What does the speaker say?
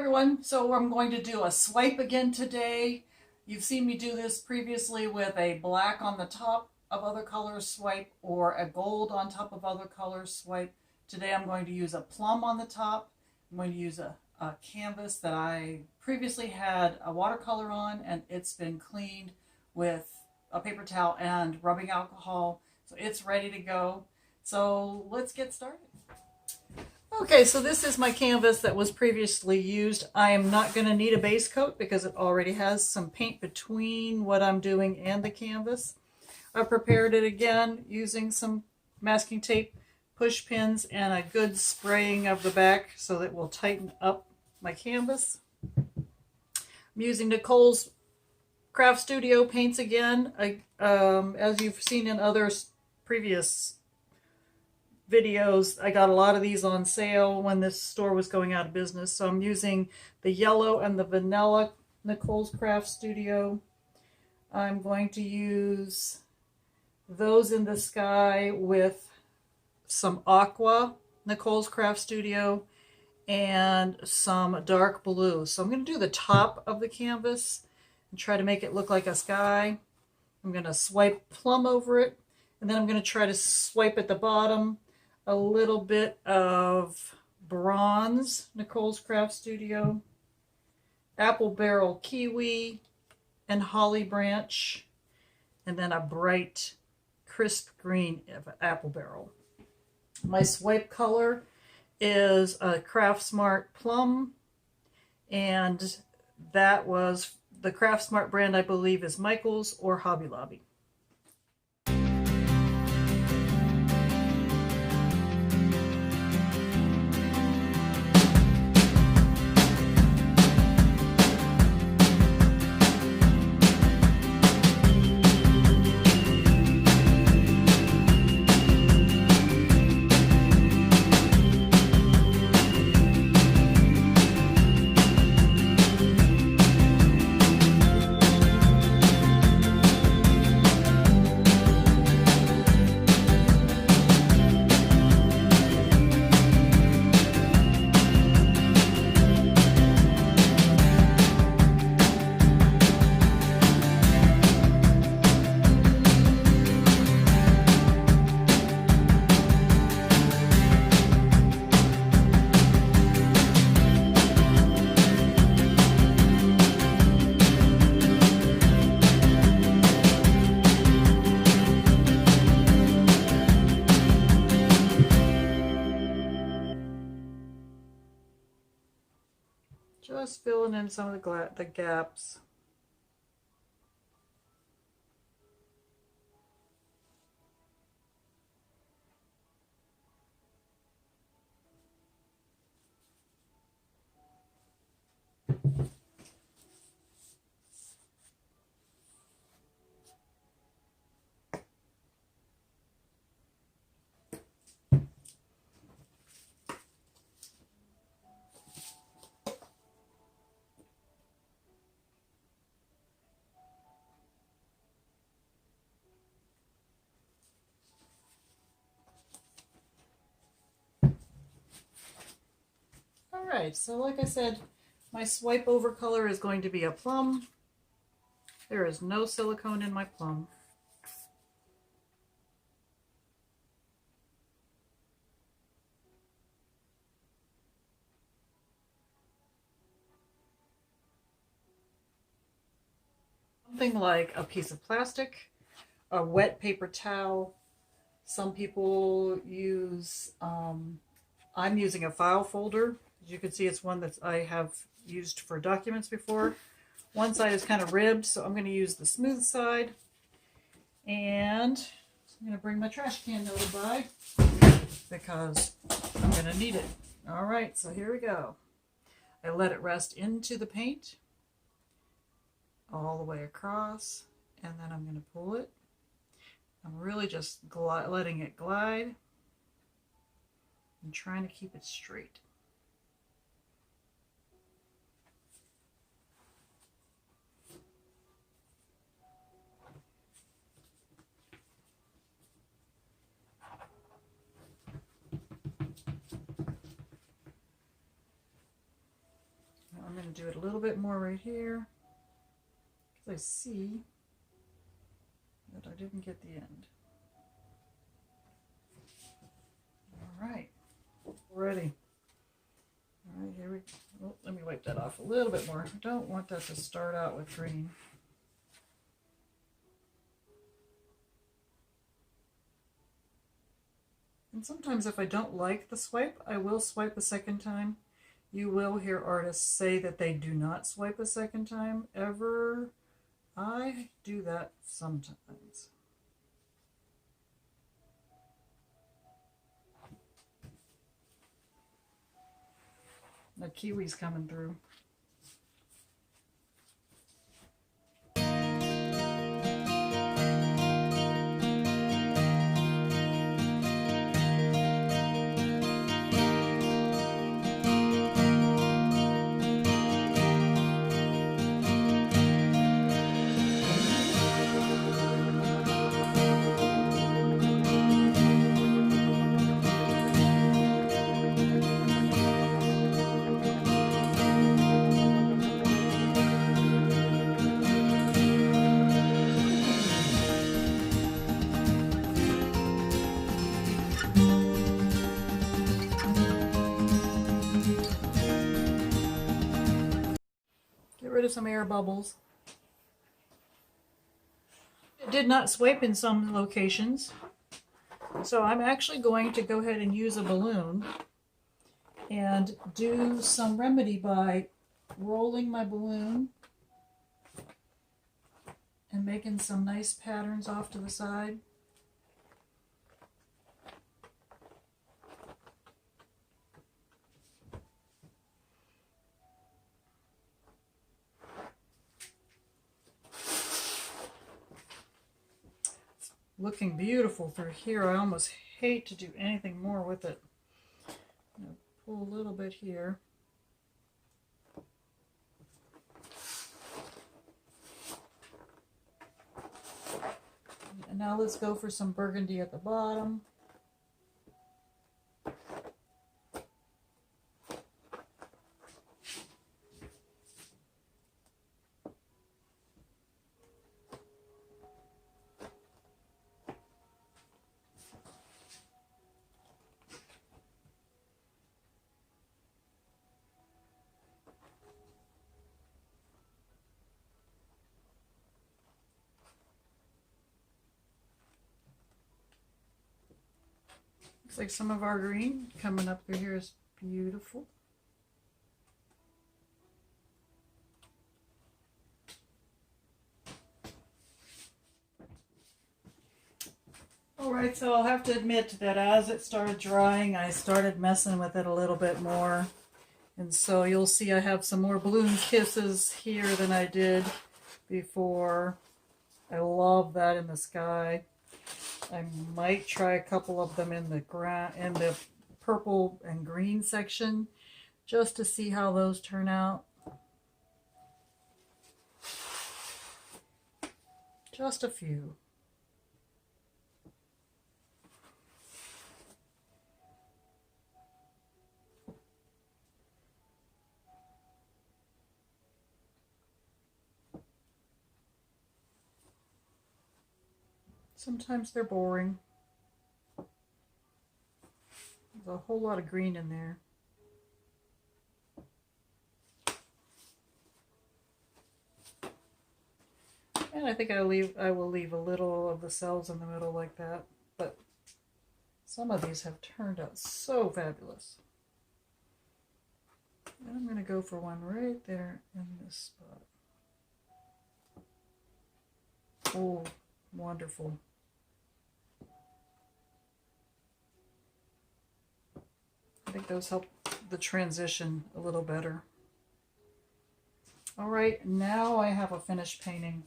everyone. So I'm going to do a swipe again today. You've seen me do this previously with a black on the top of other colors swipe or a gold on top of other colors swipe. Today I'm going to use a plum on the top. I'm going to use a canvas that I previously had a watercolor on, and it's been cleaned with a paper towel and rubbing alcohol. So it's ready to go. So let's get started. Okay, so this is my canvas that was previously used. I am not going to need a base coat because it already has some paint between what I'm doing and the canvas. I prepared it again using some masking tape, push pins, and a good spraying of the back so that it will tighten up my canvas. I'm using Nicole's Craft Studio paints again. As you've seen in other previous videos, I got a lot of these on sale when this store was going out of business. So I'm using the yellow and the vanilla Nicole's Craft Studio. I'm going to use those in the sky with some aqua Nicole's Craft Studio and some dark blue. So I'm going to do the top of the canvas and try to make it look like a sky. I'm going to swipe plum over it, and then I'm going to try to swipe at the bottom a little bit of bronze Nicole's Craft Studio, apple barrel kiwi, and holly branch, and then a bright crisp green apple barrel. My swipe color is a Craft Smart plum, and that was the Craft Smart brand, I believe, is Michael's or Hobby Lobby. Just filling in some of the gaps. Alright, so like I said, my swipe over color is going to be a plum. There is no silicone in my plum. Something like a piece of plastic, a wet paper towel. Some people use, I'm using a file folder. As you can see, it's one that I have used for documents before. One side is kind of ribbed, so I'm going to use the smooth side. And I'm going to bring my trash can nearby because I'm going to need it. All right, so here we go. I let it rest into the paint all the way across, and then I'm going to pull it. I'm really just letting it glide and trying to keep it straight. do it a little bit more right here, because I see that I didn't get the end. All right, ready. All right, here we go. Oh, let me wipe that off a little bit more. I don't want that to start out with green. And sometimes if I don't like the swipe, I will swipe a second time. You will hear artists say that they do not swipe a second time ever. I do that sometimes. The kiwi's coming through. Get rid of some air bubbles. It did not swipe in some locations, so I'm actually going to go ahead and use a balloon and do some remedy by rolling my balloon and making some nice patterns off to the side. Looking beautiful through here. I almost hate to do anything more with it. I'm going to pull a little bit here. And now let's go for some burgundy at the bottom. Looks like some of our green coming up through here is beautiful. Alright, so I'll have to admit that as it started drying, I started messing with it a little bit more. And so you'll see I have some more balloon kisses here than I did before. I love that in the sky. I might try a couple of them in the purple and green section just to see how those turn out. Just a few. Sometimes they're boring. There's a whole lot of green in there. And I think I will leave a little of the cells in the middle like that. But some of these have turned out so fabulous. And I'm going to go for one right there in this spot. Oh, wonderful. I think those help the transition a little better. All right, now I have a finished painting.